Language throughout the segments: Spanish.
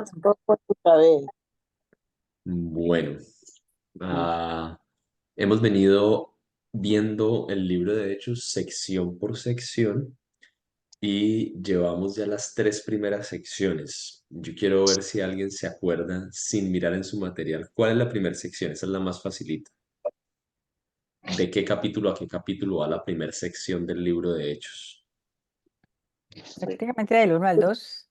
pastor por otra vez. Bueno, Ah, ah, hemos venido viendo el libro de Hechos sección por sección y llevamos ya las tres primeras secciones. Yo quiero ver si alguien se acuerda sin mirar en su material. ¿Cuál es la primera sección? Esa es la más facilita. ¿De qué capítulo a qué capítulo va la primera sección del libro de Hechos? sí, Prácticamente del 1 al 2.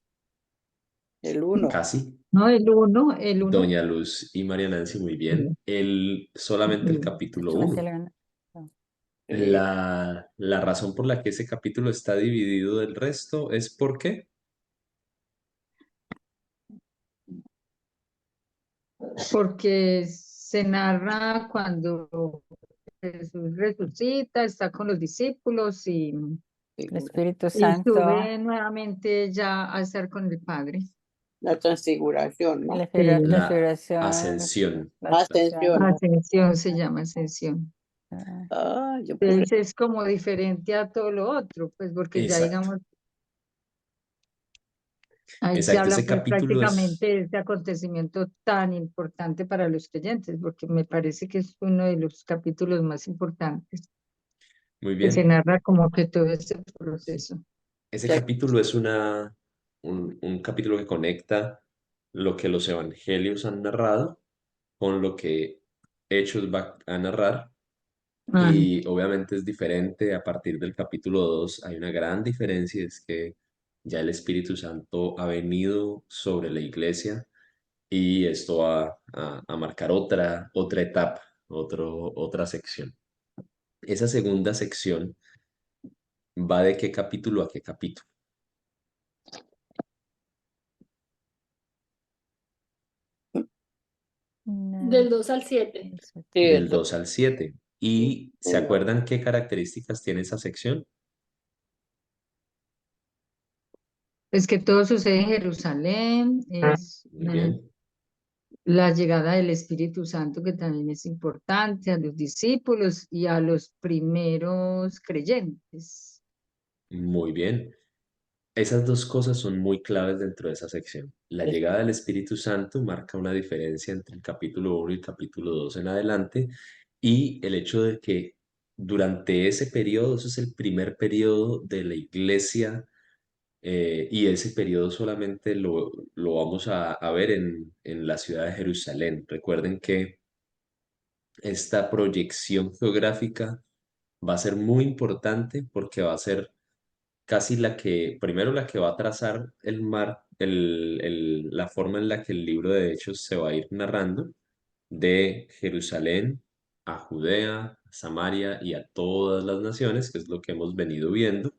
el uno. Casi. No, el uno. Doña Luz y María Nancy, muy bien. Solamente el capítulo Prácticamente 1. el 1. No. Sí, La razón por la que ese capítulo está dividido del resto es porque, Porque se narra cuando Jesús resucita, está con los discípulos El figura. Espíritu y Santo, sube nuevamente ya a estar con el Padre. La transfiguración, ¿no? la Sí. la figuración, ascensión. la Ascensión. ascensión. Ascensión se llama ascensión. Ah, Ah, yo puse, Entonces es como diferente a todo lo otro, pues porque ya Exacto, digamos, ahí se exacto. habla Ese pues capítulo es prácticamente de este acontecimiento tan importante para los creyentes, porque me parece que es uno de los capítulos más importantes, muy que se bien. narra como que todo este proceso. Ese ya, capítulo es un capítulo que conecta lo que los evangelios han narrado con lo que Hechos va a narrar. Ah, Y obviamente es diferente a partir del capítulo 2. Hay una gran diferencia, es que ya el Espíritu Santo ha venido sobre la iglesia y esto va a marcar otra etapa, otra sección. Esa segunda sección va de qué capítulo a qué capítulo. no, Del 2 al 7. sí, Del 2 al 7. ¿Y se uno. acuerdan qué características tiene esa sección? es que todo sucede en Jerusalén, es Muy bien. la llegada del Espíritu Santo, que también es importante, a los discípulos y a los primeros creyentes. Muy bien. Esas dos cosas son muy claves dentro de esa sección. La Es- llegada del Espíritu Santo marca una diferencia entre el capítulo 1 y el capítulo 2 en adelante, y el hecho de que durante ese periodo, ese es el primer periodo de la iglesia, y ese periodo solamente lo vamos a ver en la ciudad de Jerusalén. Recuerden que esta proyección geográfica va a ser muy importante porque va a ser casi primero la que va a trazar la forma en la que el libro de Hechos se va a ir narrando, de Jerusalén a Judea, a Samaria y a todas las naciones, que es lo que hemos venido viendo.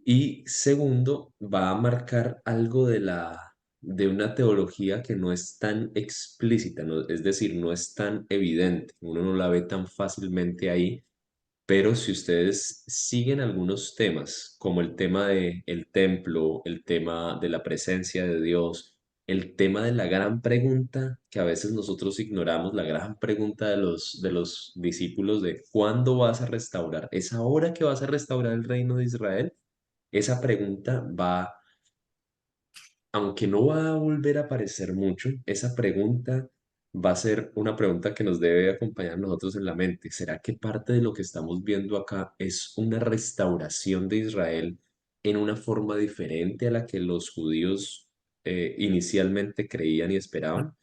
Y segundo, va a marcar algo de una teología que no es tan explícita, es decir, no es tan evidente, uno no la ve tan fácilmente ahí, pero si ustedes siguen algunos temas, como el tema del templo, el tema de la presencia de Dios, el tema de la gran pregunta que a veces nosotros ignoramos, la gran pregunta de los discípulos de ¿cuándo vas a restaurar? ¿Es ahora que vas a restaurar el reino de Israel? Esa pregunta aunque no va a volver a aparecer mucho, esa pregunta va a ser una pregunta que nos debe acompañar a nosotros en la mente. ¿Será que parte de lo que estamos viendo acá es una restauración de Israel en una forma diferente a la que los judíos inicialmente creían y esperaban?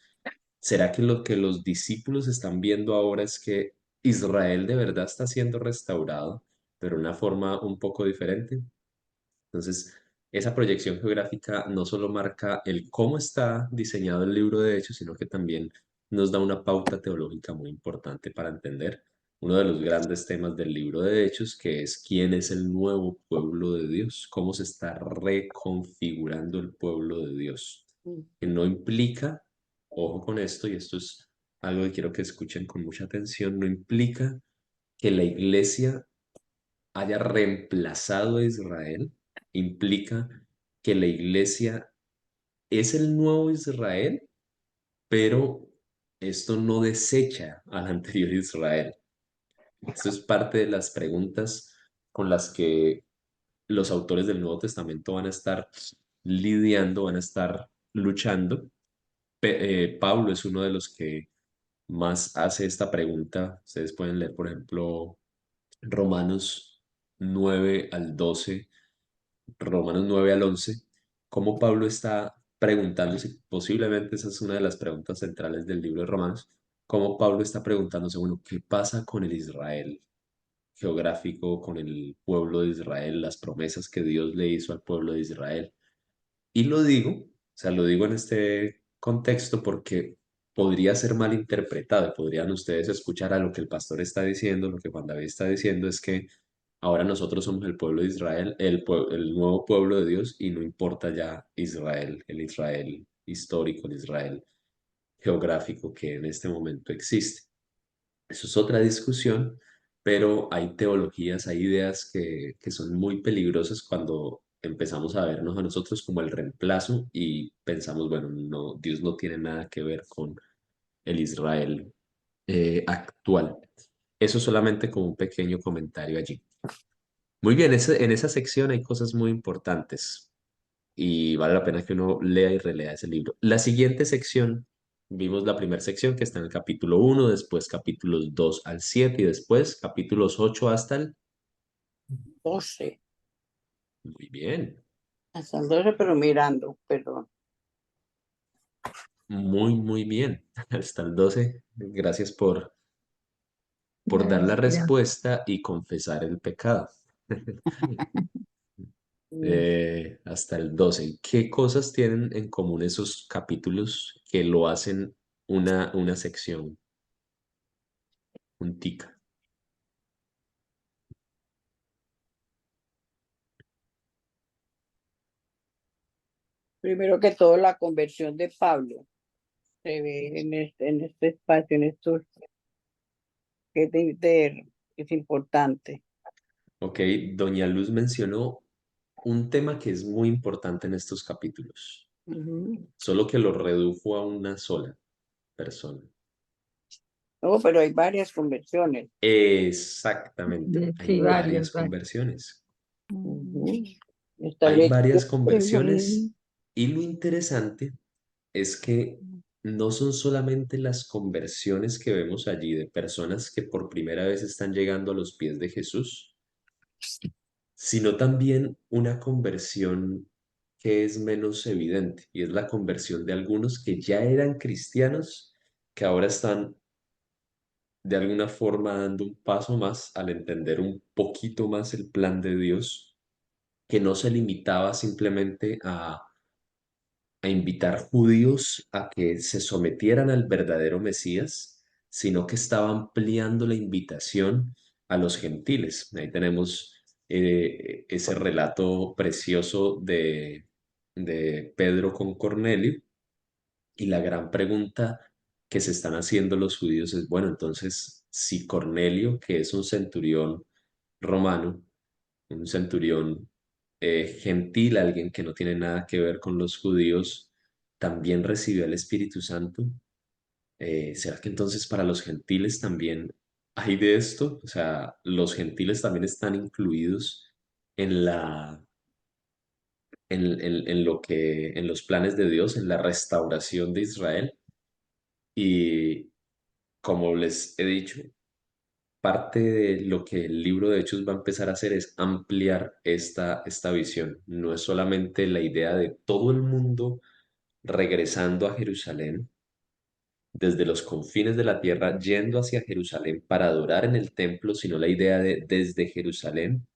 ¿Será que lo que los discípulos están viendo ahora es que Israel de verdad está siendo restaurado, pero de una forma un poco diferente? Entonces, esa proyección geográfica no solo marca el cómo está diseñado el libro de Hechos, sino que también nos da una pauta teológica muy importante para entender uno de los grandes temas del libro de Hechos, que es quién es el nuevo pueblo de Dios, cómo se está reconfigurando el pueblo de Dios, que no implica, ojo con esto, y esto es algo que quiero que escuchen con mucha atención, no implica que la iglesia haya reemplazado a Israel, implica que la iglesia es el nuevo Israel, pero esto no desecha al anterior Israel. Esto es parte de las preguntas con las que los autores del Nuevo Testamento van a estar lidiando, van a estar luchando. Pablo es uno de los que más hace esta pregunta. Ustedes pueden leer, por ejemplo, Romanos 9 al 12, Romanos 9 al 11, cómo Pablo está preguntándose, posiblemente esa es una de las preguntas centrales del libro de Romanos, cómo Pablo está preguntándose, bueno, ¿qué pasa con el Israel geográfico, con el pueblo de Israel, las promesas que Dios le hizo al pueblo de Israel? Y lo digo, o sea, lo digo en este contexto porque podría ser mal interpretado, podrían ustedes escuchar a lo que el pastor está diciendo, lo que Juan David está diciendo es que ahora nosotros somos el pueblo de Israel, el nuevo pueblo de Dios y no importa ya Israel, el Israel histórico, el Israel geográfico que en este momento existe. Eso es otra discusión, pero hay teologías, hay ideas que son muy peligrosas cuando empezamos a vernos a nosotros como el reemplazo y pensamos, bueno, no, Dios no tiene nada que ver con el Israel actual. Eso solamente como un pequeño comentario allí. Muy bien, en esa sección hay cosas muy importantes y vale la pena que uno lea y relea ese libro. La siguiente sección, vimos la primera sección que está en el capítulo 1, después capítulos 2 al 7 y después capítulos 8 hasta el... 12. Muy bien, Hasta el 12, pero mirando, perdón. muy bien, hasta el 12. Gracias por dar la Gracias. respuesta y confesar el pecado. Hasta el 12. ¿Qué cosas tienen en común esos capítulos que lo hacen una sección, un tic? Primero que todo, la conversión de Pablo se ve en este espacio, en estos que es importante. Ok, Doña Luz mencionó un tema que es muy importante en estos capítulos, Ujú. solo que lo redujo a una sola persona. No, pero hay varias conversiones. Exactamente, hay Sí, varias varias. conversiones. Ujú. Está Hay el varias hecho de conversiones y lo interesante es que no son solamente las conversiones que vemos allí de personas que por primera vez están llegando a los pies de Jesús, sino también una conversión que es menos evidente y es la conversión de algunos que ya eran cristianos, que ahora están de alguna forma dando un paso más al entender un poquito más el plan de Dios, que no se limitaba simplemente a invitar judíos a que se sometieran al verdadero Mesías, sino que estaba ampliando la invitación a los gentiles. Ahí tenemos ese relato precioso de Pedro con Cornelio y la gran pregunta que se están haciendo los judíos es, bueno, entonces, si Cornelio, que es un centurión romano, un centurión gentil, alguien que no tiene nada que ver con los judíos, también recibió el Espíritu Santo. ¿Será que entonces para los gentiles también hay de esto? O sea, los gentiles también están incluidos en en lo que, en los planes de Dios, en la restauración de Israel. Y como les he dicho, parte de lo que el libro de Hechos va a empezar a hacer es ampliar esta visión. No es solamente la idea de todo el mundo regresando a Jerusalén, desde los confines de la tierra, yendo hacia Jerusalén para adorar en el templo, sino la idea de desde Jerusalén,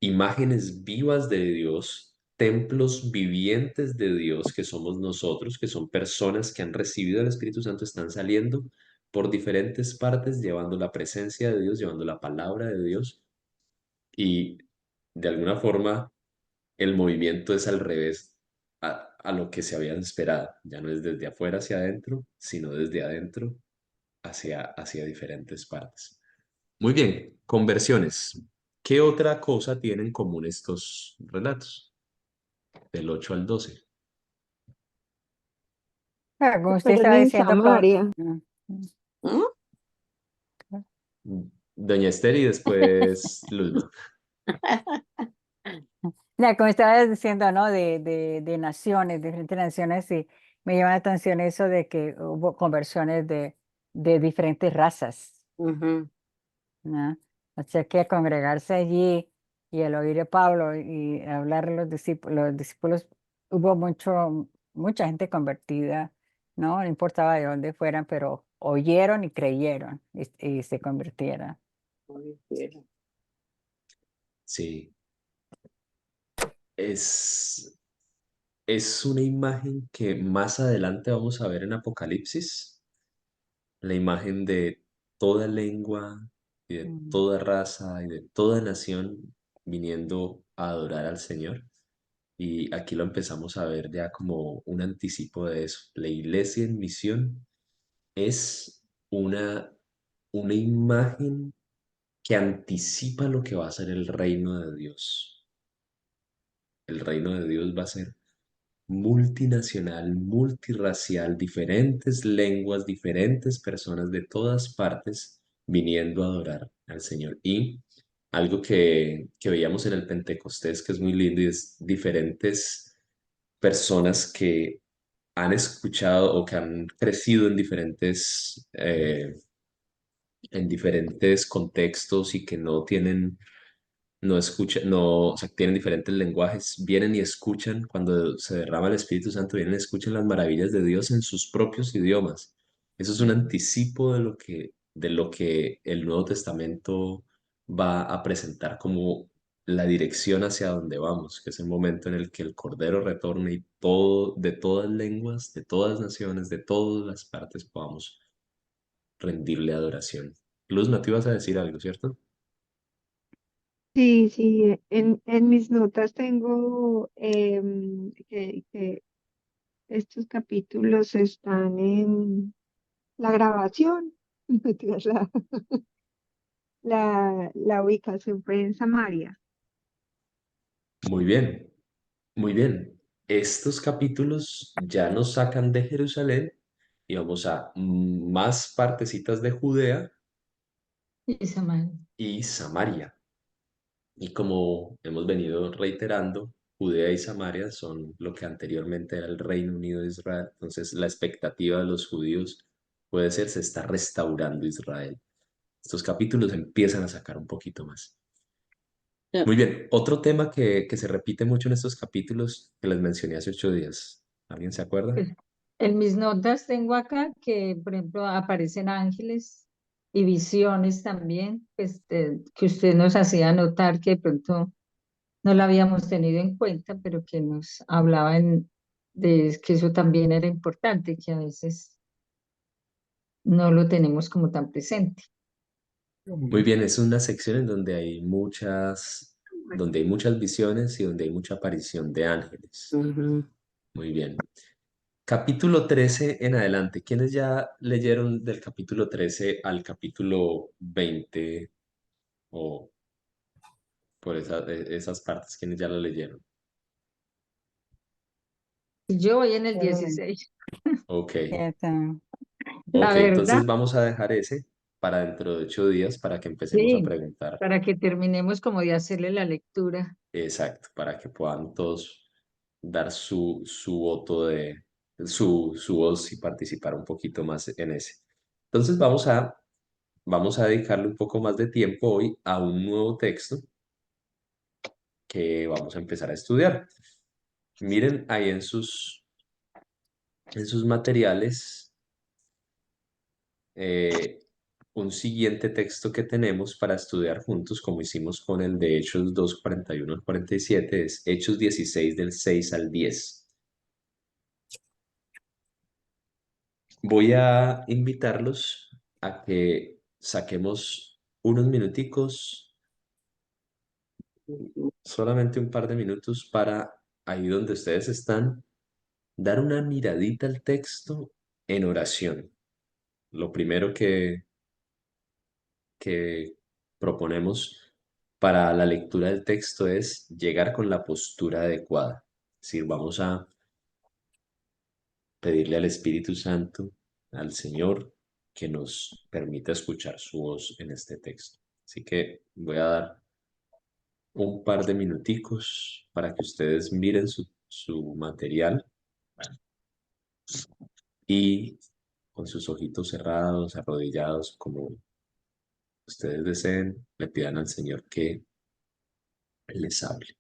imágenes vivas de Dios, templos vivientes de Dios que somos nosotros, que son personas que han recibido el Espíritu Santo, están saliendo por diferentes partes llevando la presencia de Dios, llevando la palabra de Dios y de alguna forma el movimiento es al revés a lo que se había esperado. Ya no es desde afuera hacia adentro, sino desde adentro hacia diferentes partes. Muy bien, conversiones. ¿Qué otra cosa tienen en común estos relatos? Del 8 al 12. Como usted estaba diciendo, Samaria. Mm, ¿Mm? Doña Esther y después Luzma. Ya, como estabas diciendo, ¿no? De naciones, diferentes naciones, y me llama la atención eso de que hubo conversiones de diferentes razas, Ujú. ¿no? O sea que congregarse allí y el oír a Pablo y hablar a los discípulos, hubo mucha gente convertida, ¿no? No importaba de dónde fueran, pero oyeron y creyeron y se convirtieron. Como hicieron. Sí, es, es una imagen que más adelante vamos a ver en Apocalipsis, la imagen de toda lengua y de Mm. toda raza y de toda nación viniendo a adorar al Señor. Y aquí lo empezamos a ver ya como un anticipo de eso. La iglesia en misión es una imagen que anticipa lo que va a ser el reino de Dios. El reino de Dios va a ser multinacional, multirracial, diferentes lenguas, diferentes personas de todas partes viniendo a adorar al Señor. Y algo que veíamos en el Pentecostés, que es muy lindo, y es diferentes personas que han escuchado o que han crecido en diferentes contextos y que no tienen no escuchan, no, o sea, tienen diferentes lenguajes, vienen y escuchan cuando se derrama el Espíritu Santo, vienen y escuchan las maravillas de Dios en sus propios idiomas. Eso es un anticipo de lo que el Nuevo Testamento va a presentar como la dirección hacia donde vamos, que es el momento en el que el Cordero retorne y todo, de todas lenguas, de todas naciones, de todas las partes podamos rendirle adoración. Luz, ¿no te ibas a decir algo, cierto? Sí, sí, en mis notas tengo que estos capítulos están en la grabación, mentiras, la ubicación fue en Samaria. Muy bien. Muy bien, estos capítulos ya nos sacan de Jerusalén y vamos a más partecitas de Judea Y Samaria. y Samaria. Y como hemos venido reiterando, Judea y Samaria son lo que anteriormente era el Reino Unido de Israel. Entonces la expectativa de los judíos puede ser, se está restaurando Israel. Estos capítulos empiezan a sacar un poquito más. Ya. Muy bien, otro tema que se repite mucho en estos capítulos que les mencioné hace 8 días. ¿Alguien se acuerda? Pues, en mis notas tengo acá que, por ejemplo, aparecen ángeles y visiones también, pues, que usted nos hacía notar que de pronto no la habíamos tenido en cuenta, pero que nos hablaban de que eso también era importante, que a veces no lo tenemos como tan presente. Muy bien, es una sección en donde hay muchas visiones y donde hay mucha aparición de ángeles. Ujú. Muy bien. Capítulo 13 en adelante. ¿Quiénes ya leyeron del capítulo 13 al capítulo 20 o por esas partes? ¿Quiénes ya lo leyeron? Yo voy en el Mm. 16. Ok, Cierto. La ok, verdad, entonces vamos a dejar ese para dentro de 8 días para que empecemos a sí, preguntar. para que terminemos como de hacerle la lectura. Exacto, para que puedan todos dar su voto su voz y participar un poquito más en ese. Entonces vamos a dedicarle un poco más de tiempo hoy a un nuevo texto que vamos a empezar a estudiar. Miren ahí en sus materiales eh, un siguiente texto que tenemos para estudiar juntos, como hicimos con el de Hechos 2 41 al 47, es Hechos 16 del 6 al 10. Voy a invitarlos a que saquemos unos minuticos, solamente un par de minutos para ahí donde ustedes están, dar una miradita al texto en oración. Lo primero que proponemos para la lectura del texto es llegar con la postura adecuada. Es decir, vamos a pedirle al Espíritu Santo, al Señor, que nos permita escuchar su voz en este texto. Así que voy a dar un par de minuticos para que ustedes miren su material y con sus ojitos cerrados, arrodillados, como ustedes deseen, le pidan al Señor que les hable.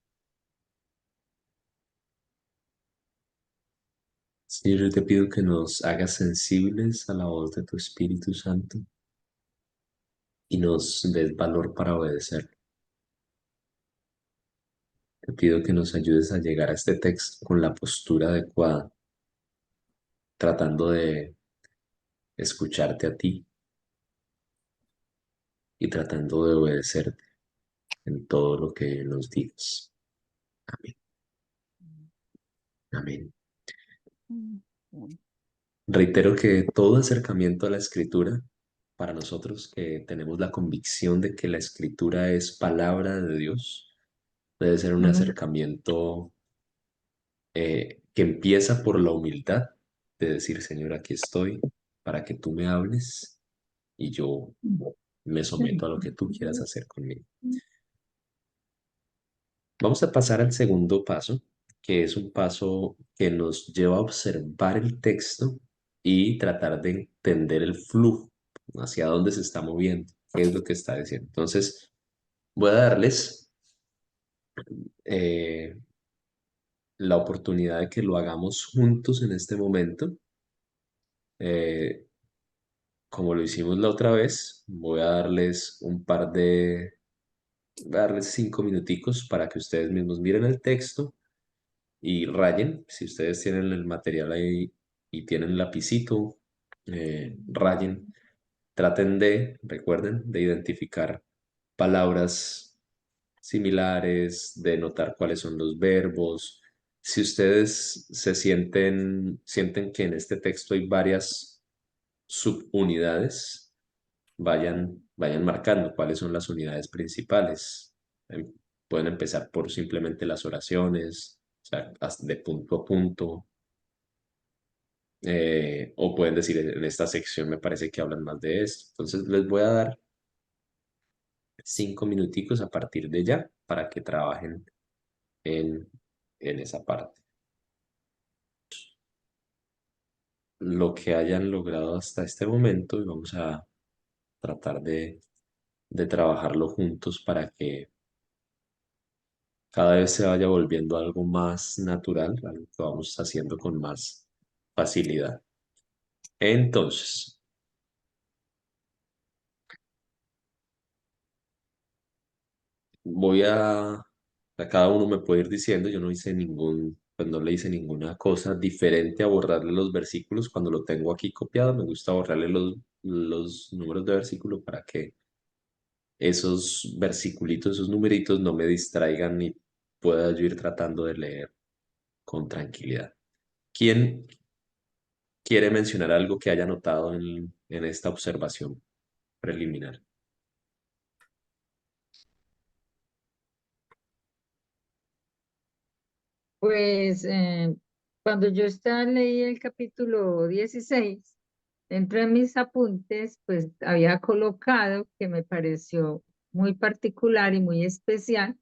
Señor, yo te pido que nos hagas sensibles a la voz de tu Espíritu Santo y nos des valor para obedecer. Te pido que nos ayudes a llegar a este texto con la postura adecuada, tratando de escucharte a ti y tratando de obedecerte en todo lo que nos digas. Amén. Amén. Reitero que todo acercamiento a la escritura, para nosotros que tenemos la convicción de que la escritura es palabra de Dios, debe ser un acercamiento que empieza por la humildad de decir, Señor, aquí estoy para que tú me hables y yo me someto a lo que tú quieras hacer conmigo. Vamos a pasar al segundo paso, que es un paso que nos lleva a observar el texto y tratar de entender el flujo, hacia dónde se está moviendo, qué es lo que está diciendo. Entonces, voy a darles eh, la oportunidad de que lo hagamos juntos en este momento. Eh, como lo hicimos la otra vez, voy a darles voy a darles 5 minuticos para que ustedes mismos miren el texto y rayen. Si ustedes tienen el material ahí y tienen lapicito, rayen. Recuerden, de identificar palabras similares, de notar cuáles son los verbos. Si ustedes sienten que en este texto hay varias subunidades, vayan marcando cuáles son las unidades principales. Pueden empezar por simplemente las oraciones, o sea, de punto a punto, o pueden decir en esta sección me parece que hablan más de esto. Entonces les voy a dar 5 minuticos a partir de ya para que trabajen en, en esa parte. Lo que hayan logrado hasta este momento y vamos a tratar de trabajarlo juntos para que cada vez se vaya volviendo algo más natural, algo que vamos haciendo con más facilidad. Entonces, a cada uno me puede ir diciendo, yo no hice pues no le hice ninguna cosa diferente a borrarle los versículos cuando lo tengo aquí copiado, me gusta borrarle los números de versículo para que esos versiculitos, esos numeritos no me distraigan y pueda yo ir tratando de leer con tranquilidad. ¿Quién quiere mencionar algo que haya notado en esta observación preliminar? Pues cuando yo leí el capítulo 16, dentro de mis apuntes, pues había colocado que me pareció muy particular y muy especial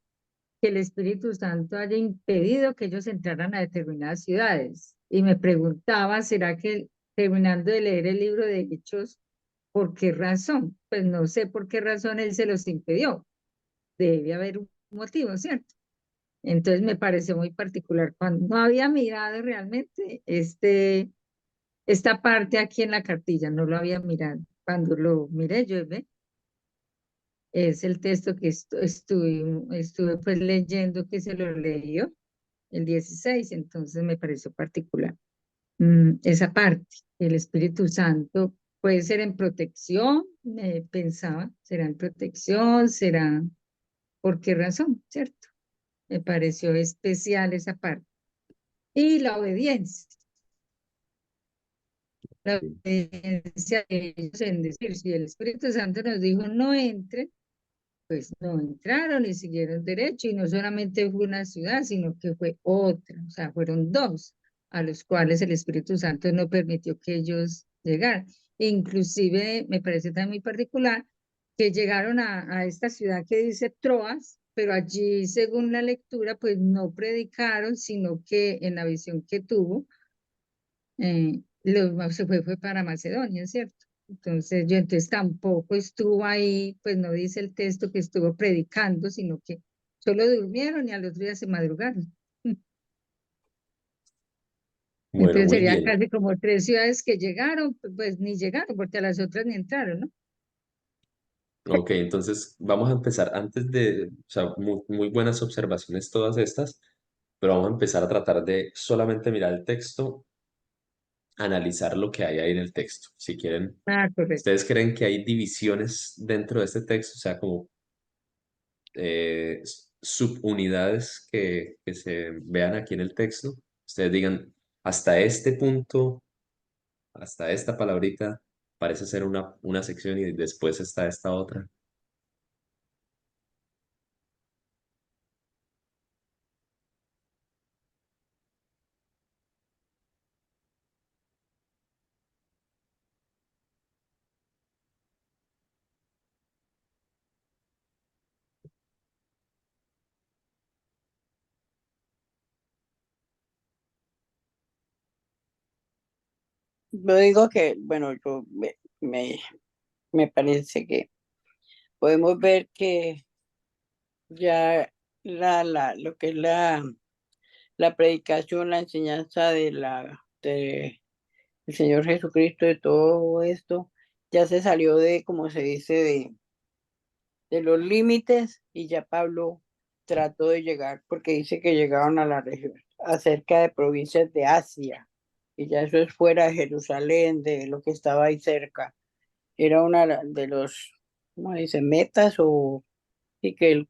que el Espíritu Santo haya impedido que ellos entraran a determinadas ciudades. Y me preguntaba, ¿será que terminando de leer el libro de Hechos, por qué razón? Pues no sé por qué razón él se los impidió. Debe haber un motivo, ¿cierto? Entonces me pareció muy particular cuando no había mirado realmente esta parte aquí en la cartilla, no lo había mirado. Cuando lo miré, yo ve, es el texto que estuve pues leyendo, que se lo leyó el 16, entonces me pareció particular. Esa parte, el Espíritu Santo puede ser en protección, pensaba, será en protección, será, ¿por qué razón? ¿Cierto? Me pareció especial esa parte. Y la obediencia de ellos en decir, si el Espíritu Santo nos dijo no entre, pues no entraron y siguieron derecho, y no solamente fue una ciudad, sino que fue otra, o sea, fueron dos a los cuales el Espíritu Santo no permitió que ellos llegaran. E inclusive me parece también muy particular que llegaron a esta ciudad que dice Troas, pero allí, según la lectura, pues no predicaron, sino que en la visión que tuvo, fue para Macedonia, ¿cierto? Entonces tampoco estuvo ahí, pues no dice el texto que estuvo predicando, sino que solo durmieron y al otro día se madrugaron. Bueno, Entonces muy sería bien. casi como 3 ciudades que llegaron, pues ni llegaron, porque a las otras ni entraron, ¿no? Ok, entonces vamos a empezar antes de, o sea, muy buenas observaciones todas estas, pero vamos a empezar a tratar de solamente mirar el texto, analizar lo que hay ahí en el texto. Si quieren, Ah, correcto. ¿ustedes creen que hay divisiones dentro de este texto? O sea, como subunidades que se vean aquí en el texto. Ustedes digan, hasta este punto, hasta esta palabrita, parece ser una sección y después está esta otra. Yo digo que, bueno, me parece que podemos ver que ya lo que es la predicación, la enseñanza de el Señor Jesucristo, de todo esto, ya se salió de, como se dice, de los límites y ya Pablo trató de llegar, porque dice que llegaron a la región, acerca de provincias de Asia, y ya eso es fuera de Jerusalén, de lo que estaba ahí cerca. Era una de los, ¿cómo dice? Metas o y que él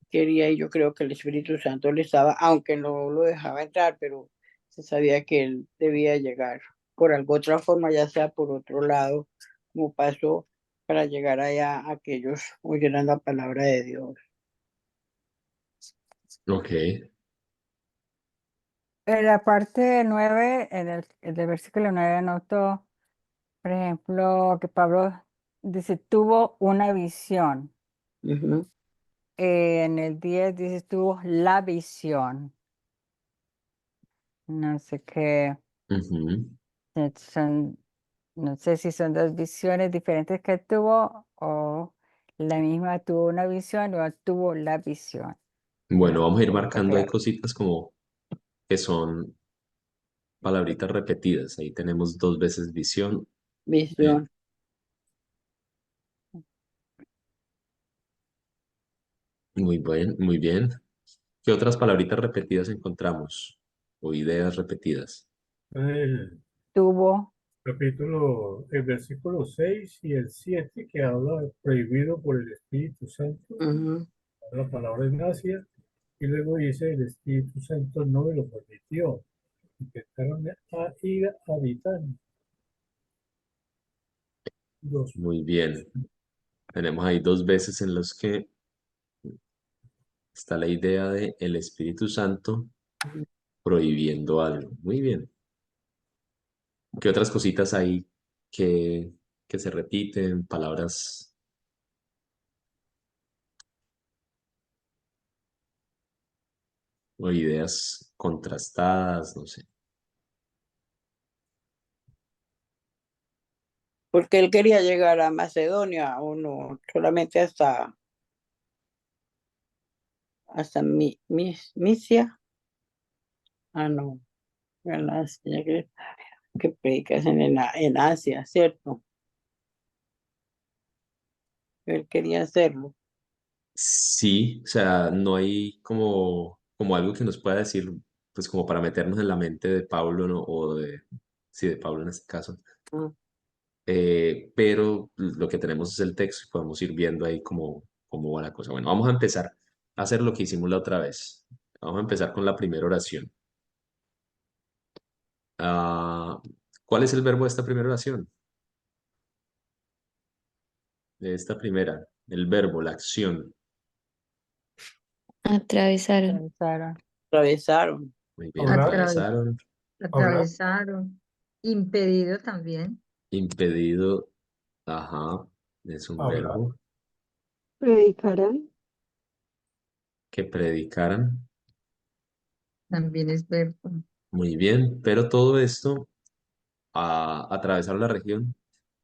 quería, y yo creo que el Espíritu Santo le estaba, aunque no lo dejaba entrar, pero se sabía que él debía llegar por alguna otra forma, ya sea por otro lado, como pasó para llegar allá a que ellos oyeran la palabra de Dios. Ok. En la parte 9, en el versículo 9 noto, por ejemplo, que Pablo dice, tuvo una visión. Ujú. En el 10 dice, tuvo la visión. No sé qué, Ujú. son, no sé si son dos visiones diferentes que tuvo o la misma tuvo una visión o tuvo la visión. Bueno, vamos a ir No está marcando ahí claro. cositas como que son palabritas repetidas. Ahí tenemos dos veces visión. Eh, Visión. muy bien, muy bien. ¿Qué otras palabritas repetidas encontramos? O ideas repetidas. El Tuvo, el versículo 6 y el 7 que habla de prohibido por el Espíritu Santo, Ujú. la palabra en Asia, y luego dice el Espíritu Santo no me lo permitió. Intentaron a ir a habitar dos. Muy bien. Tenemos ahí dos veces en los que está la idea de el Espíritu Santo prohibiendo algo. Muy bien. ¿Qué otras cositas hay que, que se repiten? Palabras o ideas contrastadas, no sé. Porque él quería llegar a Macedonia o no, solamente hasta Misia. Ah, no, ya que predicas en Asia, ¿cierto? Él quería hacerlo. Sí, o sea, no hay como algo que nos pueda decir, pues como para meternos en la mente de Pablo, ¿no? O de, sí, de Pablo en este caso. Ah, Pero lo que tenemos es el texto y podemos ir viendo ahí cómo va la cosa. Bueno, vamos a empezar a hacer lo que hicimos la otra vez. Vamos a empezar con la primera oración. Ah, ¿cuál es el verbo de esta primera oración? De esta primera, el verbo, la acción. Atravesaron. atravesaron. atravesaron. Muy bien, Hablar, Atraves- atravesaron, hablar, Atravesaron. Impedido también. impedido, ajá, es un hablar, verbo. Predicarán. que predicaran. También es verbo. Muy bien, pero todo esto atravesaron la región,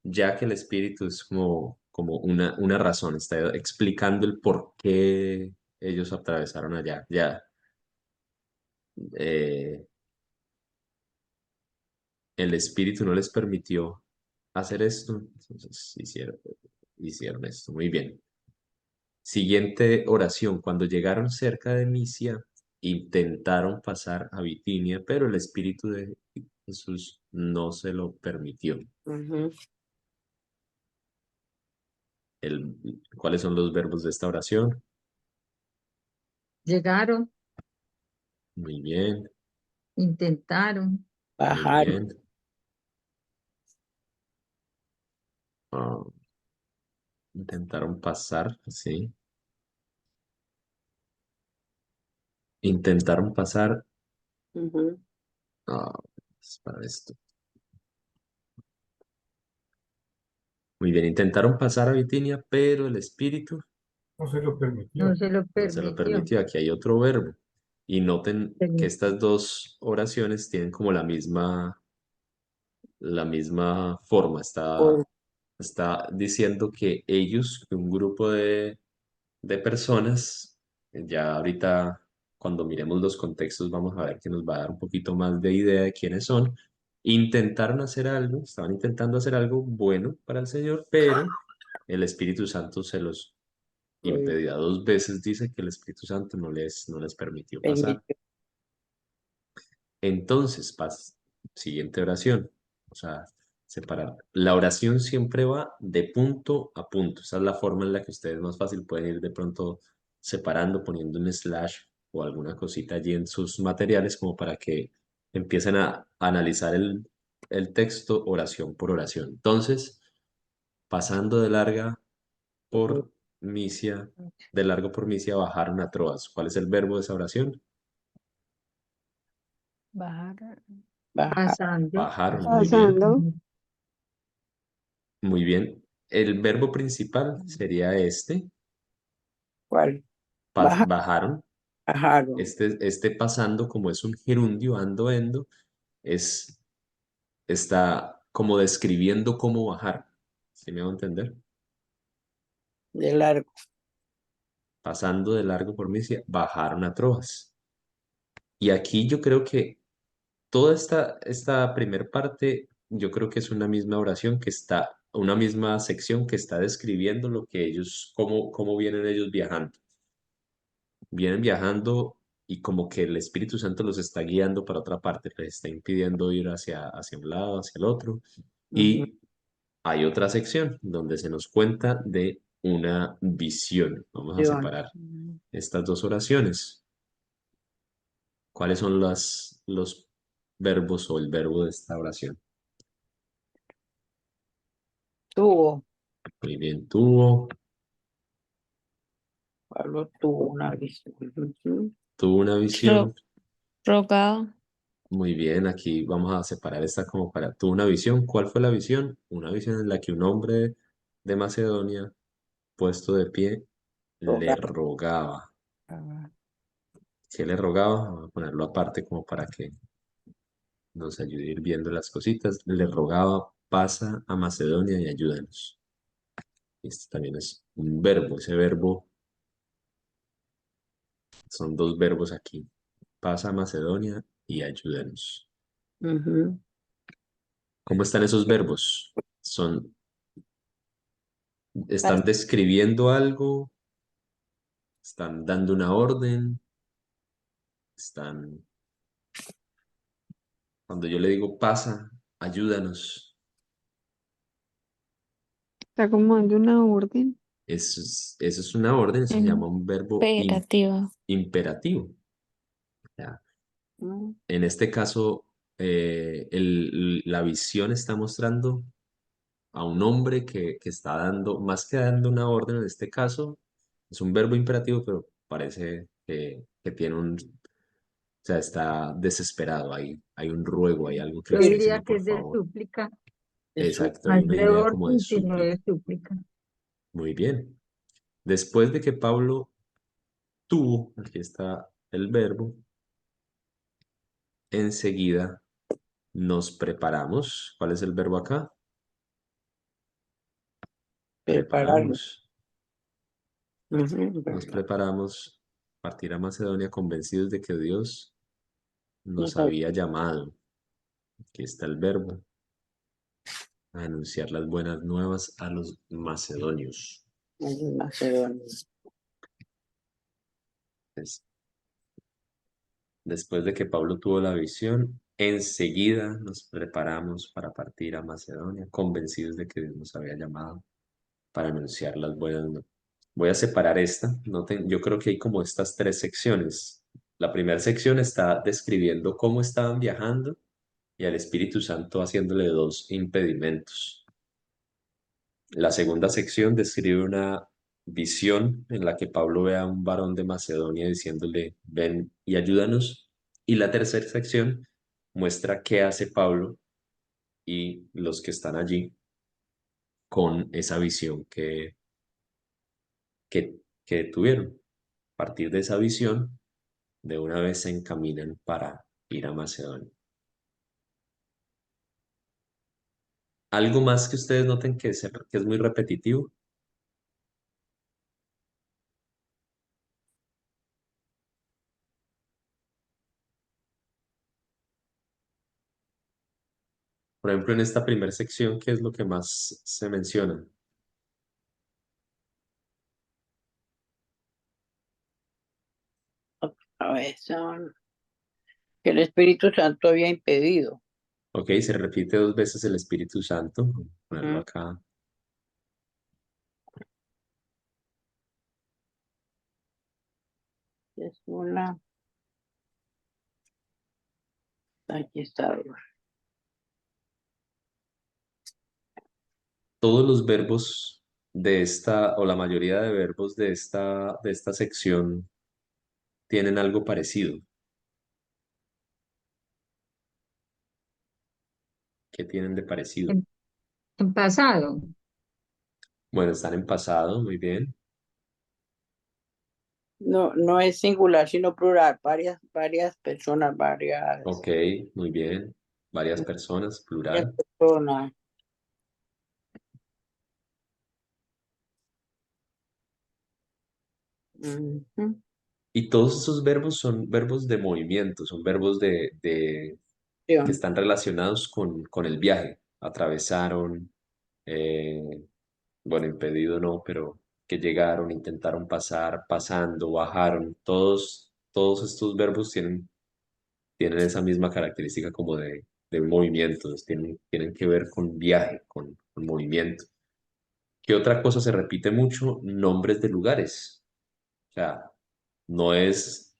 ya que el Espíritu es como una razón, está explicando el por qué ellos atravesaron allá. Ya, eh, el Espíritu no les permitió hacer esto, entonces hicieron esto. Muy bien. Siguiente oración. Cuando llegaron cerca de Misia, intentaron pasar a Bitinia, pero el Espíritu de Jesús no se lo permitió. Ujú. ¿Cuáles son los verbos de esta oración? Llegaron, Muy bien, intentaron, muy Bajaron. bien. Ah, intentaron pasar, sí. Intentaron pasar. Ujú. Ah, es para esto. Muy bien, intentaron pasar a Bitinia, pero el Espíritu No se lo no permitió. se lo no se lo permitió. permitió. Aquí hay otro verbo. Y noten que Pero estas dos oraciones tienen como la misma forma. Por- Está diciendo que ellos, que un grupo de personas, ya ahorita cuando miremos los contextos vamos a ver que nos va a dar un poquito más de idea de quiénes son, intentaron hacer algo, estaban intentando hacer algo bueno para el Señor, pero el Espíritu Santo se los por- impedía. 2 veces dice que el Espíritu Santo no les permitió pasar. permitió. Entonces, siguiente oración. O sea, separar. La oración siempre va de punto a punto. Esa es la forma en la que ustedes más fácil pueden ir de pronto separando, poniendo un slash o alguna cosita allí en sus materiales como para que empiecen a analizar el texto oración por oración. Entonces, pasando Ujú. por Misia, de largo por Misia, bajaron a Troas. ¿Cuál es el verbo de esa oración? Bajar. Bajar. pasando. Bajaron, muy bien. Pasando. Muy bien. El verbo principal sería este, ¿Cuál? Bajar. bajaron. Bajaron. Este pasando, como es un gerundio, ando, endo, está como describiendo cómo bajar. ¿Sí me va a entender? De largo. Pasando de largo por Misia, bajaron a Troas. Y aquí yo creo que toda esta primer parte, yo creo que es una misma oración una misma sección que está describiendo lo que ellos, cómo vienen ellos viajando. Vienen viajando y como que el Espíritu Santo los está guiando para otra parte, les está impidiendo ir hacia un lado, hacia el otro. Ujú. Y hay otra sección donde se nos cuenta de una visión. Vamos a Dios. separar estas dos oraciones. ¿Cuáles son los verbos o el verbo de esta oración? Tuvo. Muy bien, tuvo, Pablo tuvo una visión. Ujú. tuvo una Ro- visión. rogado, Muy bien, aquí vamos a separar esta como para tuvo una visión. ¿Cuál fue la visión? Una visión en la que un hombre de Macedonia, puesto de pie, le Rogar. rogaba. Ah, ¿Qué le rogaba? Vamos a ponerlo aparte como para que nos ayude a ir viendo las cositas. Le rogaba, pasa a Macedonia y ayúdanos. Este también es un verbo. Ese verbo, son dos verbos aquí. Pasa a Macedonia y ayúdanos. Ujú. ¿Cómo están esos verbos? ¿Están describiendo algo? ¿Están dando una orden? Están, cuando yo le digo pasa, ayúdanos, Está como dando una orden. eso es una orden, eso se llama un verbo imperativo. imperativo. Ya. Mm. En este caso, la visión está mostrando a un hombre que está dando, más que dando una orden en este caso, es un verbo imperativo, pero parece que tiene o sea, está desesperado, hay un ruego, hay algo que le Yo está diría diciendo, que por es de favor. súplica, Eso. Exacto, hay más una de idea como de orden, sino súplica. de súplica. Muy bien. Después de que Pablo estuvo, aquí está el verbo, enseguida nos preparamos. ¿Cuál es el verbo acá? Prepararlo. Preparamos. Ujú, Nos ¿verdad? preparamos a partir a Macedonia convencidos de que Dios nos Nos ha- había llamado. Aquí está el verbo, a anunciar las buenas nuevas a los macedonios. en Macedonia. Es- Después de que Pablo tuvo la visión, enseguida nos preparamos para partir a Macedonia, convencidos de que Dios nos había llamado para anunciar las buenas nuevas. Voy a separar esta. Noten, yo creo que hay como estas tres secciones. La primera sección está describiendo cómo estaban viajando y al Espíritu Santo haciéndole dos impedimentos. La segunda sección describe una visión en la que Pablo ve a un varón de Macedonia diciéndole, ven y ayúdanos. Y la tercera sección muestra qué hace Pablo y los que están allí con esa visión que tuvieron. A partir de esa visión, de una vez se encaminan para ir a Macedonia. ¿Algo más que ustedes noten que es muy repetitivo? Por ejemplo, en esta primera sección, ¿qué es lo que más se menciona? A ver, son que el Espíritu Santo había impedido. Ok, se repite dos veces el Espíritu Santo. Voy a ponerlo Ujú. acá. Es una, aquí está. Todos los verbos de esta, o la mayoría de verbos de esta sección tienen algo parecido. ¿Qué tienen de parecido? En, en pasado, Bueno, están en pasado, muy bien. No, no es singular, sino plural. Varias personas, Ok, muy bien. Varias personas, varias plural. personas. Ujú. Y todos esos verbos son verbos de movimiento, son verbos que Sí, están relacionados con el viaje. Atravesaron, eh, bueno, impedido no, pero que llegaron, intentaron pasar, pasando, bajaron. Todos estos verbos tienen esa misma característica como de movimientos, tienen que ver con viaje, con movimiento. ¿Qué otra cosa se repite mucho? Nombres de lugares. O sea, no es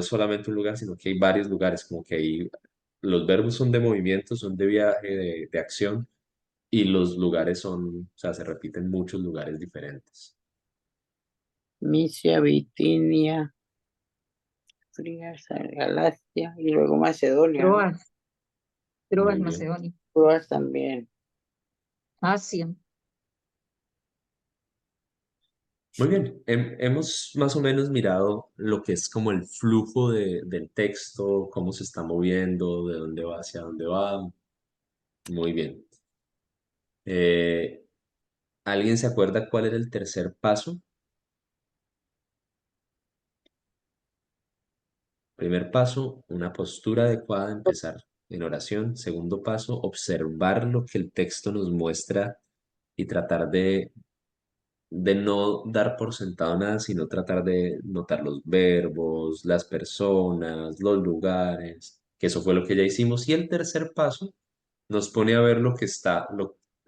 solamente un lugar, sino que hay varios lugares, como que los verbos son de movimiento, son de viaje, de acción, y los lugares son, o sea, se repiten muchos lugares diferentes. Misia, Bitinia, Frigia, Galacia y luego Macedonia, ¿no? Troas, Troas, Muy bien. Macedonia, Todas también. Asia. Muy bien, hemos más o menos mirado lo que es como el flujo del texto, cómo se está moviendo, de dónde va hacia dónde va. Muy bien. Eh, ¿Alguien se acuerda cuál era el tercer paso? Primer paso, una postura adecuada, empezar en oración. Segundo paso, observar lo que el texto nos muestra y tratar de no dar por sentado nada, sino tratar de notar los verbos, las personas, los lugares, que eso fue lo que ya hicimos. Y el tercer paso nos pone a ver lo que está,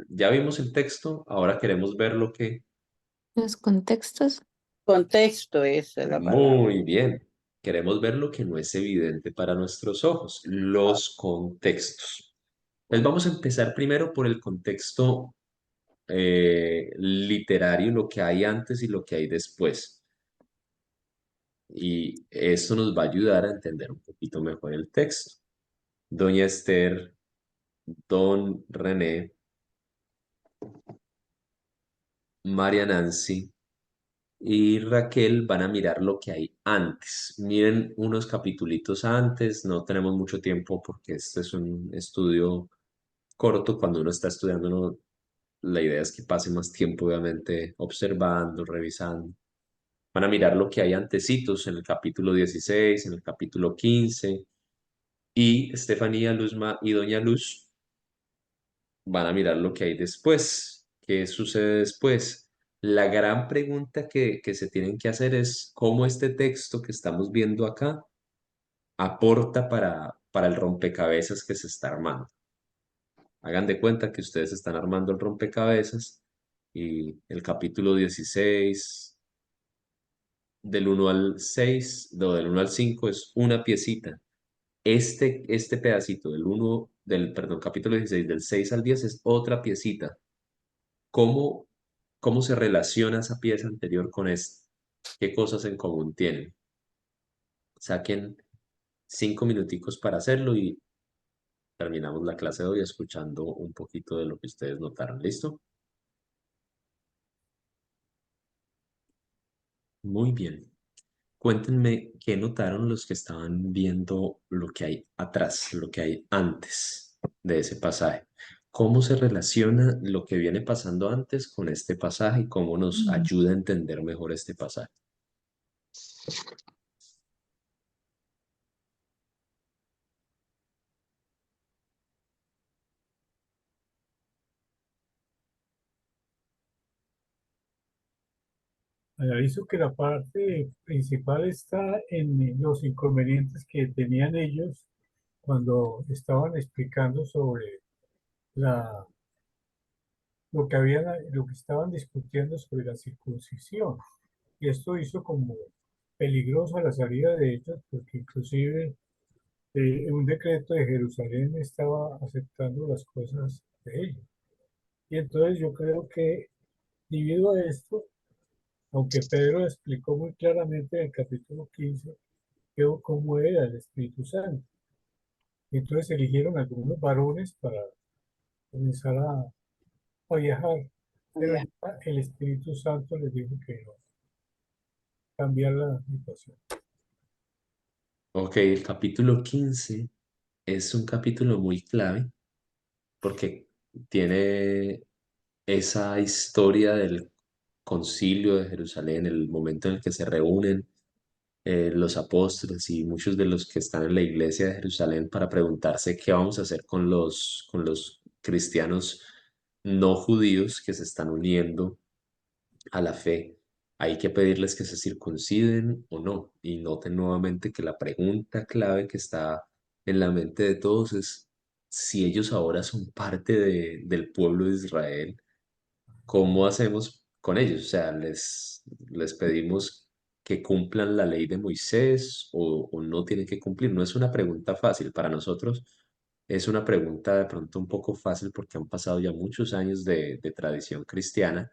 ya vimos el texto, ahora queremos ver lo que... Los contextos. Contexto, esa es la palabra. Muy bien, queremos ver lo que no es evidente para nuestros ojos, los contextos. Pues vamos a empezar primero por el contexto literario, lo que hay antes y lo que hay después. Y eso nos va a ayudar a entender un poquito mejor el texto. Doña Esther, don René, María Nancy, y Raquel van a mirar lo que hay antes. Miren unos capitulitos antes, no tenemos mucho tiempo porque este es un estudio corto. Cuando uno está estudiando, la idea es que pase más tiempo, obviamente, observando, revisando. Van a mirar lo que hay antecitos en el capítulo 16, en el capítulo 15, y Estefanía, Luzma y Doña Luz van a mirar lo que hay después. ¿Qué sucede después? La gran pregunta que se tienen que hacer es cómo este texto que estamos viendo acá aporta para el rompecabezas que se está armando. Hagan de cuenta que ustedes están armando el rompecabezas y el capítulo 16 del 1 al 6, no, del 1 al 5 es una piecita. Este pedacito perdón, capítulo 16 del 6 al 10 es otra piecita. ¿Cómo, cómo se relaciona esa pieza anterior con esta? ¿Qué cosas en común tienen? Saquen 5 minuticos para hacerlo y terminamos la clase de hoy escuchando un poquito de lo que ustedes notaron. ¿Listo? Muy bien. Cuéntenme qué notaron los que estaban viendo lo que hay atrás, lo que hay antes de ese pasaje. ¿Cómo se relaciona lo que viene pasando antes con este pasaje y cómo nos ayuda a entender mejor este pasaje? Analizo que la parte principal está en los inconvenientes que tenían ellos cuando estaban explicando sobre la, lo que estaban discutiendo sobre la circuncisión. Y esto hizo como peligrosa la salida de ellos, porque inclusive un decreto de Jerusalén estaba aceptando las cosas de ellos. Y entonces yo creo que debido a esto, aunque Pedro explicó muy claramente en el capítulo 15 cómo era el Espíritu Santo, y entonces eligieron algunos varones para comenzar a viajar, pero Ya. ya el Espíritu Santo les dijo que no, cambiar la situación. Ok, el capítulo 15 es un capítulo muy clave porque tiene esa historia del concilio de Jerusalén, el momento en el que se reúnen los apóstoles y muchos de los que están en la iglesia de Jerusalén para preguntarse qué vamos a hacer con los cristianos no judíos que se están uniendo a la fe. Hay que pedirles que se circunciden o no. Y noten nuevamente que la pregunta clave que está en la mente de todos es si ellos ahora son parte del pueblo de Israel, ¿cómo hacemos con ellos? O sea, les pedimos que cumplan la ley de Moisés o no tienen que cumplir. No es una pregunta fácil para nosotros. Es una pregunta de pronto un poco fácil porque han pasado ya muchos años de tradición cristiana,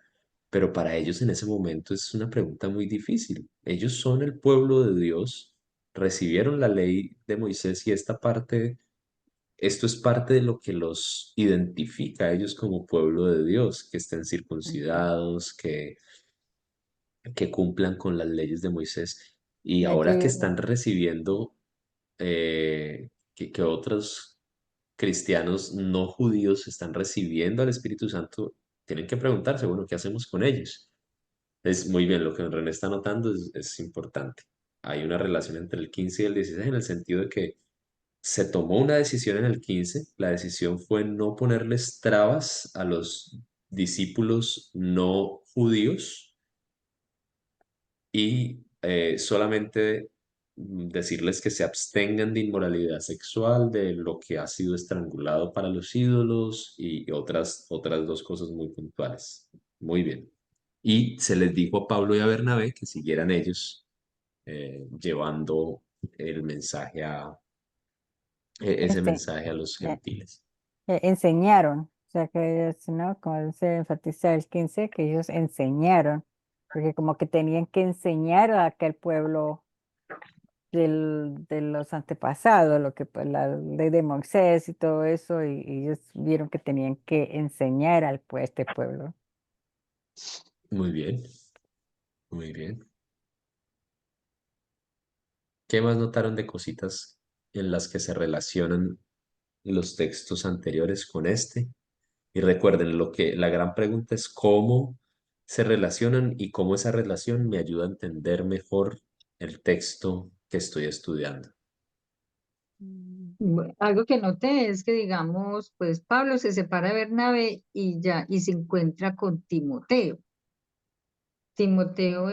pero para ellos en ese momento es una pregunta muy difícil. Ellos son el pueblo de Dios, recibieron la ley de Moisés y esto es parte de lo que los identifica a ellos como pueblo de Dios, que estén circuncidados, que cumplan con las leyes de Moisés. Y ahora que Aquí, están recibiendo, que otros cristianos no judíos están recibiendo al Espíritu Santo, tienen que preguntarse, bueno, ¿qué hacemos con ellos? Es muy bien, lo que René está notando es importante. Hay una relación entre el 15 y el 16 en el sentido de que se tomó una decisión en el 15. La decisión fue no ponerles trabas a los discípulos no judíos y solamente decirles que se abstengan de inmoralidad sexual, de lo que ha sido estrangulado para los ídolos y otras dos cosas muy puntuales. Muy bien. Y se les dijo a Pablo y a Bernabé que siguieran ellos llevando el mensaje ese este, mensaje a los eh, gentiles. enseñaron, o sea que ellos, ¿no? Como se enfatiza el 15, que ellos enseñaron, porque como que tenían que enseñar a aquel pueblo de los antepasados, lo que pues, la ley de Moisés y todo eso, y ellos vieron que tenían que enseñar este pueblo. Muy bien. Muy bien. ¿Qué más notaron de cositas en las que se relacionan los textos anteriores con este? Y recuerden, la gran pregunta es cómo se relacionan y cómo esa relación me ayuda a entender mejor el texto que estoy estudiando. Algo que noté es que, digamos, pues Pablo se separa de Bernabé y ya, y se encuentra con Timoteo. Timoteo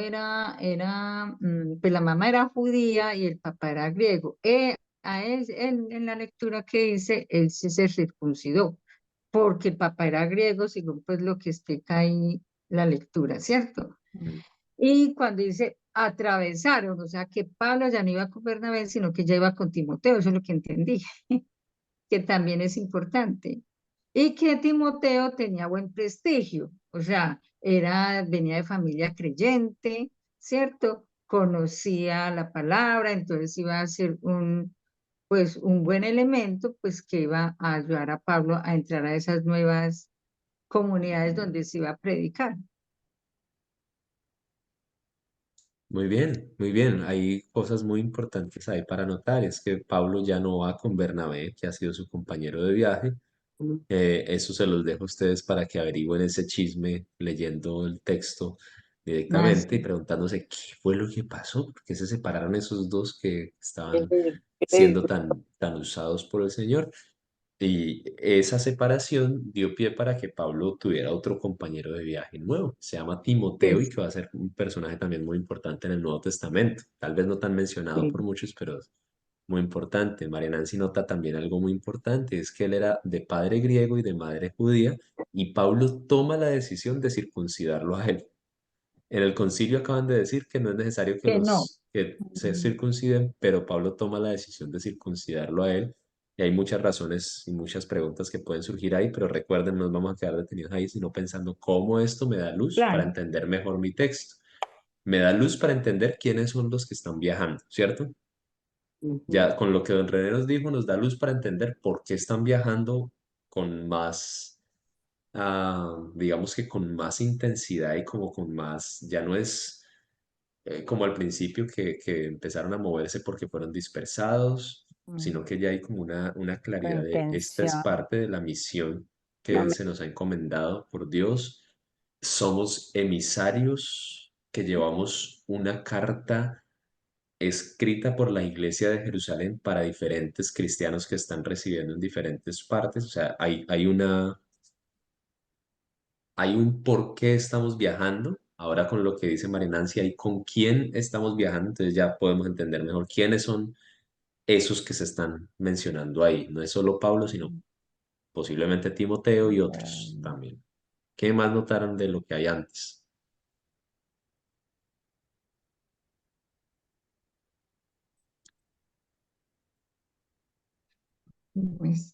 pues la mamá era judía y el papá era griego. A él, en la lectura que dice, él sí se circuncidó, porque el papá era griego, según pues lo que explica ahí la lectura, ¿cierto? Mm. Y cuando dice atravesaron, o sea que Pablo ya no iba con Bernabé, sino que ya iba con Timoteo, eso es lo que entendí, que también es importante. Y que Timoteo tenía buen prestigio, o sea, venía de familia creyente, ¿cierto? Conocía la palabra, entonces iba a ser pues, un buen elemento, pues, que iba a ayudar a Pablo a entrar a esas nuevas comunidades donde se iba a predicar. Muy bien, muy bien. Hay cosas muy importantes ahí para notar. Es que Pablo ya no va con Bernabé, que ha sido su compañero de viaje. Eso se los dejo a ustedes para que averigüen ese chisme leyendo el texto Más, directamente y preguntándose qué fue lo que pasó, por qué se separaron esos dos que estaban ¿Qué le siendo dijo? tan usados por el Señor. Y esa separación dio pie para que Pablo tuviera otro compañero de viaje nuevo. Se llama Timoteo y Pues, que va a ser un personaje también muy importante en el Nuevo Testamento. Tal vez no tan mencionado por sí, muchos, pero muy importante. María Nancy nota también algo muy importante, es que él era de padre griego y de madre judía, y Pablo toma la decisión de circuncidarlo a él. En el concilio acaban de decir que no es necesario que no. que se circunciden, pero Pablo toma la decisión de circuncidarlo a él. Y hay muchas razones y muchas preguntas que pueden surgir ahí, pero recuerden, no nos vamos a quedar detenidos ahí, sino pensando cómo esto me da luz para Claro, entender mejor mi texto. Me da luz para entender quiénes son los que están viajando, ¿cierto? ujú, Ya con lo que don René nos dijo, nos da luz para entender por qué están viajando con más, digamos que con más intensidad y como con más, ya no es como al principio que empezaron a moverse porque fueron dispersados, Mm, sino que ya hay como una con claridad de esta es intención. parte de la misión no que se nos ha encomendado por Dios. Somos emisarios que llevamos una carta escrita por la Iglesia de Jerusalén para diferentes cristianos que están recibiendo en diferentes partes. O sea, hay un por qué estamos viajando. Ahora con lo que dice Marinancia y con quién estamos viajando, entonces ya podemos entender mejor quiénes son esos que se están mencionando ahí. No es solo Pablo, sino posiblemente Timoteo y otros Mm, también. ¿Qué más notaron de lo que hay antes? pues,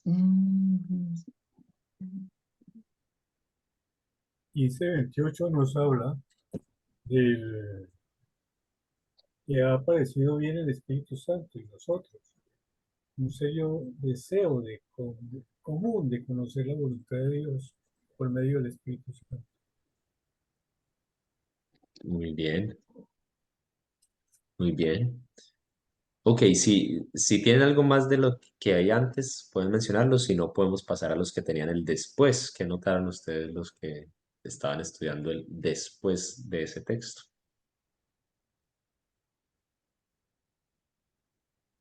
Y ese 28 nos habla del que ha aparecido bien el Espíritu Santo y nosotros. Un sello deseo común de conocer la voluntad de Dios por medio del Espíritu Santo. Muy bien, muy bien. Ok, si tienen algo más de lo que hay antes, pueden mencionarlo, si no podemos pasar a los que tenían el después. ¿Qué notaron ustedes los que estaban estudiando el después de ese texto?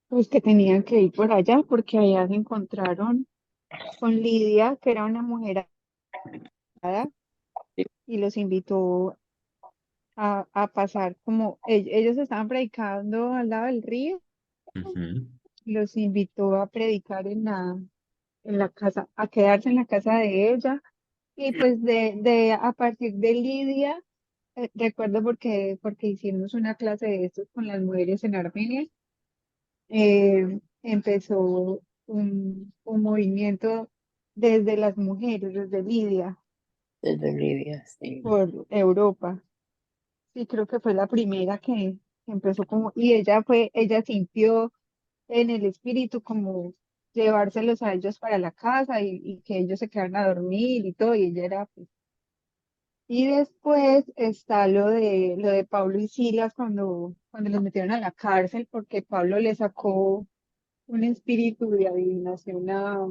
Pues que tenían que ir por allá porque allá se encontraron con Lidia, que era una mujer amada, y los invitó a pasar como ellos estaban predicando al lado del río, Ujú, los invitó a predicar en la casa, a quedarse en la casa de ella. Y pues a partir de Lidia, recuerdo porque hicimos una clase de estos con las mujeres en Armenia, empezó un movimiento desde las mujeres, desde Lidia, desde Lidia, sí. por Europa. Sí, creo que fue la primera que empezó como, y ella sintió en el espíritu como llevárselos a ellos para la casa y que ellos se quedaran a dormir y todo, y ella era pues, Y después está lo de Pablo y Silas cuando los metieron a la cárcel porque Pablo le sacó un espíritu de adivinación a-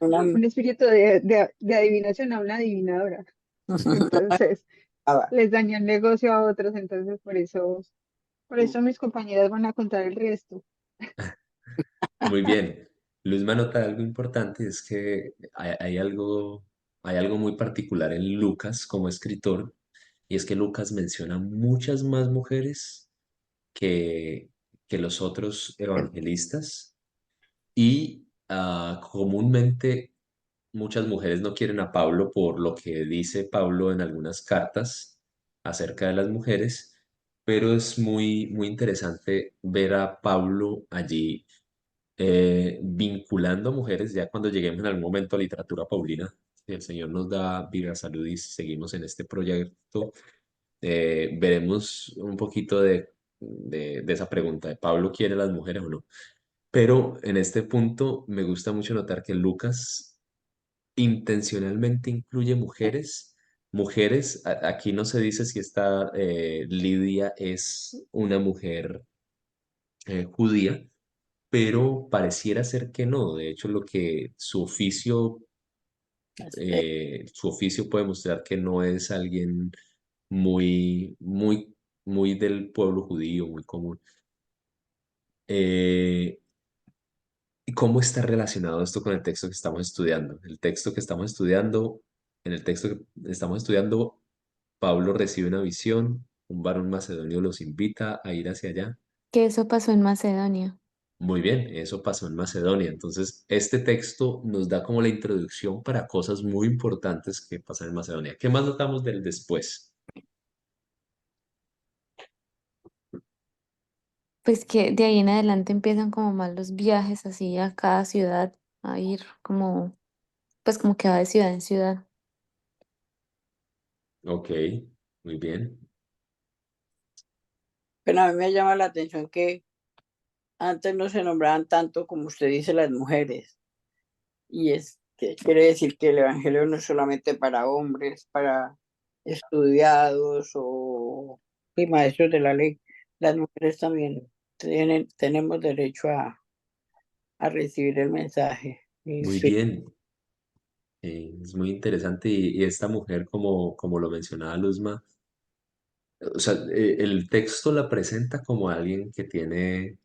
Una- un espíritu de adivinación a una adivinadora. Entonces ah, les dañó el negocio a otros, entonces por eso mis compañeras van a contar el resto. Muy bien. Luzma nota algo importante, es que hay algo muy particular en Lucas como escritor, y es que Lucas menciona muchas más mujeres que, que los otros evangelistas, y comúnmente muchas mujeres no quieren a Pablo por lo que dice Pablo en algunas cartas acerca de las mujeres, pero es muy, muy interesante ver a Pablo allí vinculando a mujeres. Ya cuando lleguemos en algún momento a literatura paulina, si el Señor nos da vida, salud y seguimos en este proyecto, veremos un poquito de esa pregunta de Pablo, ¿quiere a las mujeres o no? Pero en este punto me gusta mucho notar que Lucas intencionalmente incluye mujeres. Mujeres, aquí no se dice si esta Lidia es una mujer judía, pero pareciera ser que no. De hecho, lo que su oficio puede mostrar que no es alguien muy, muy, muy del pueblo judío, muy común. Eh, ¿Y cómo está relacionado esto con el texto que estamos estudiando? El texto que estamos estudiando, en el texto que estamos estudiando, Pablo recibe una visión, un varón macedonio los invita a ir hacia allá. Que eso pasó en Macedonia. Muy bien, eso pasó en Macedonia. Entonces, este texto nos da como la introducción para cosas muy importantes que pasan en Macedonia. ¿Qué más notamos del después? Pues que de ahí en adelante empiezan como más los viajes así a cada ciudad, a ir como, pues como que va de ciudad en ciudad. Ok, muy bien. pero a mí me llama la atención que antes no se nombraban tanto como usted dice las mujeres. Y es que quiere decir que el evangelio no es solamente para hombres, para estudiados o y maestros de la ley. Las mujeres también tenemos derecho a recibir el mensaje. Y Muy sí, bien. Es muy interesante y esta mujer, como lo mencionaba Luzma, o sea, el texto la presenta como alguien que tiene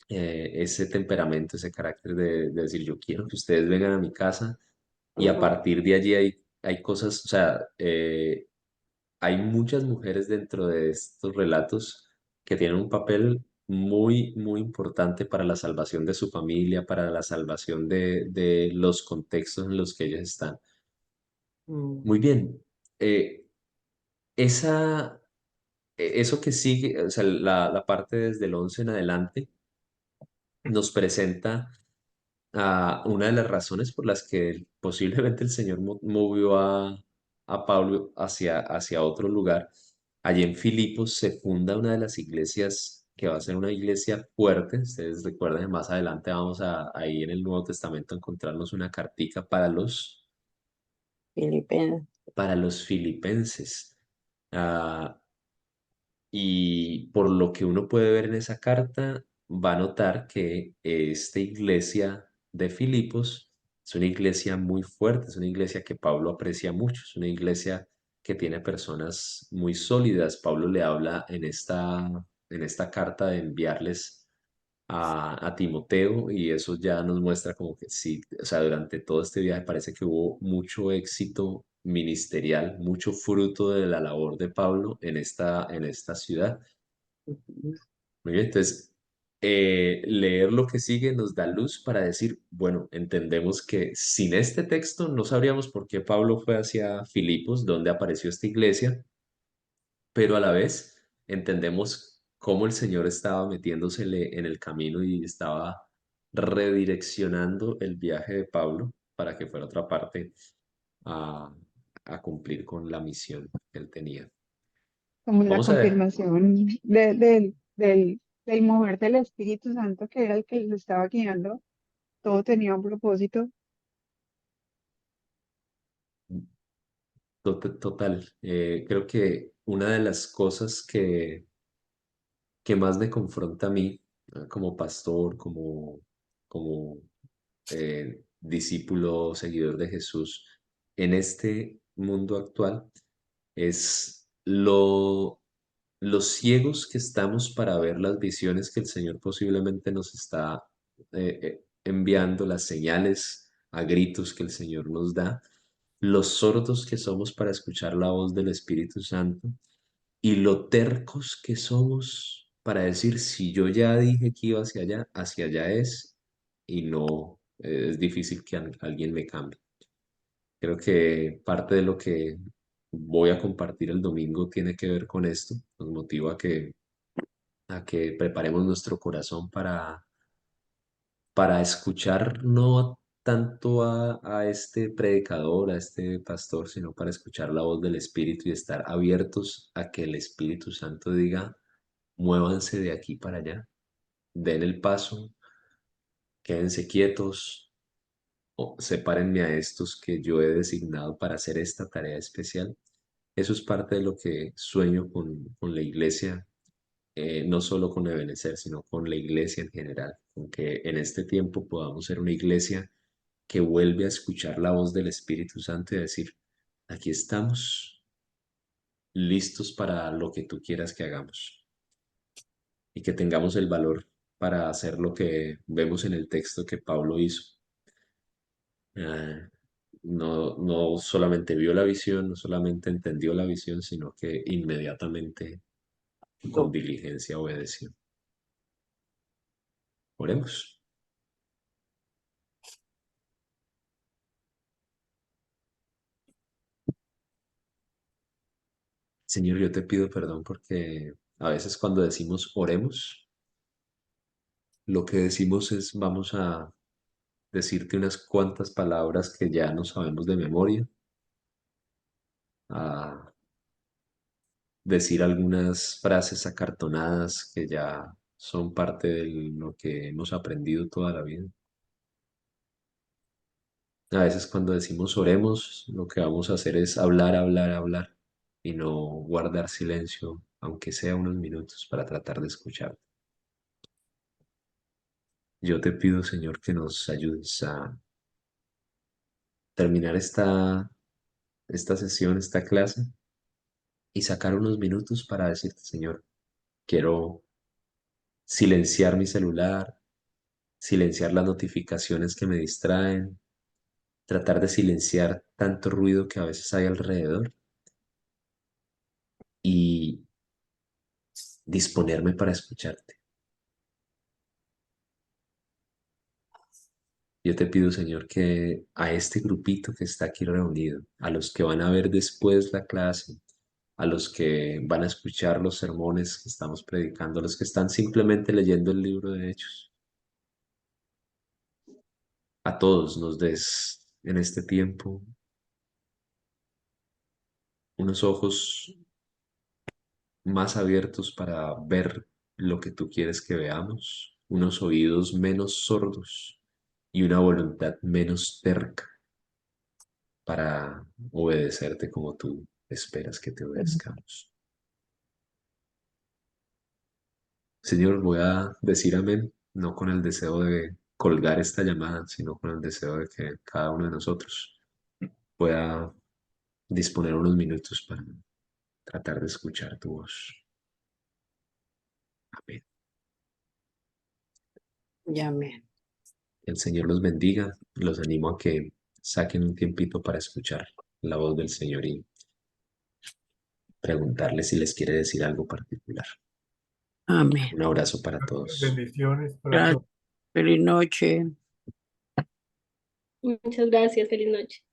ese temperamento, ese carácter de decir, yo quiero que ustedes vengan a mi casa, y a ujú, partir de allí hay cosas, o sea, hay muchas mujeres dentro de estos relatos que tienen un papel muy, muy importante para la salvación de su familia, para la salvación de los contextos en los que ellas están. mm, Muy bien. eh, esa, eso que sigue, o sea, la parte desde el 11 en adelante, nos presenta una de las razones por las que posiblemente el Señor movió a Pablo hacia otro lugar. Allí en Filipos se funda una de las iglesias que va a ser una iglesia fuerte. Ustedes recuerden, más adelante vamos ahí en el Nuevo Testamento a encontrarnos una cartica Filipenses. para los filipenses. Ah, y por lo que uno puede ver en esa carta, va a notar que esta iglesia de Filipos es una iglesia muy fuerte, es una iglesia que Pablo aprecia mucho, es una iglesia que tiene personas muy sólidas. Pablo le habla en esta carta de enviarles a Timoteo, y eso ya nos muestra como que sí, o sea, durante todo este viaje parece que hubo mucho éxito ministerial, mucho fruto de la labor de Pablo en esta ciudad. Ujú. Muy bien, entonces, leer lo que sigue nos da luz para decir, bueno, entendemos que sin este texto no sabríamos por qué Pablo fue hacia Filipos, donde apareció esta iglesia, pero a la vez entendemos cómo el Señor estaba metiéndosele en el camino y estaba redireccionando el viaje de Pablo para que fuera a otra parte a, a cumplir con la misión que él tenía. Como la Vamos a ver. confirmación del mover del Espíritu Santo que era el que los estaba guiando. Todo tenía un propósito. Total. Creo que una de las cosas que más me confronta a mí, como pastor, como discípulo, seguidor de Jesús, en este mundo actual, es los ciegos que estamos para ver las visiones que el Señor posiblemente nos está enviando, las señales a gritos que el Señor nos da, los sordos que somos para escuchar la voz del Espíritu Santo y lo tercos que somos para decir, si yo ya dije que iba hacia allá es, y no, es difícil que alguien me cambie. Creo que parte de lo que voy a compartir el domingo tiene que ver con esto. Nos motiva a que preparemos nuestro corazón para escuchar no tanto a este predicador, a este pastor, sino para escuchar la voz del Espíritu y estar abiertos a que el Espíritu Santo diga, muévanse de aquí para allá, den el paso, quédense quietos, o sepárenme a estos que yo he designado para hacer esta tarea especial. Eso es parte de lo que sueño con la iglesia, no solo con Ebenecer, sino con la iglesia en general, con que en este tiempo podamos ser una iglesia que vuelve a escuchar la voz del Espíritu Santo y a decir, aquí estamos listos para lo que tú quieras que hagamos y que tengamos el valor para hacer lo que vemos en el texto que Pablo hizo. No solamente vio la visión, no solamente entendió la visión, sino que inmediatamente con diligencia obedeció. Oremos. Señor, yo te pido perdón porque a veces cuando decimos oremos, lo que decimos es vamos a decirte unas cuantas palabras que ya no sabemos de memoria, a decir algunas frases acartonadas que ya son parte de lo que hemos aprendido toda la vida. A veces cuando decimos oremos, lo que vamos a hacer es hablar, hablar, hablar y no guardar silencio, aunque sea unos minutos, para tratar de escuchar. Yo te pido, Señor, que nos ayudes a terminar esta sesión, esta clase, y sacar unos minutos para decirte, Señor, quiero silenciar mi celular, silenciar las notificaciones que me distraen, tratar de silenciar tanto ruido que a veces hay alrededor y disponerme para escucharte. Yo te pido, Señor, que a este grupito que está aquí reunido, a los que van a ver después la clase, a los que van a escuchar los sermones que estamos predicando, a los que están simplemente leyendo el libro de Hechos, a todos nos des en este tiempo unos ojos más abiertos para ver lo que tú quieres que veamos, unos oídos menos sordos y una voluntad menos terca para obedecerte como tú esperas que te obedezcamos. Señor, voy a decir amén, no con el deseo de colgar esta llamada, sino con el deseo de que cada uno de nosotros pueda disponer unos minutos para tratar de escuchar tu voz. Amén. Y amén. El Señor los bendiga. Los animo a que saquen un tiempito para escuchar la voz del Señor y preguntarle si les quiere decir algo particular. Amén. Un abrazo para todos. Bendiciones para Gracias. todos. Feliz noche. Muchas gracias, feliz noche.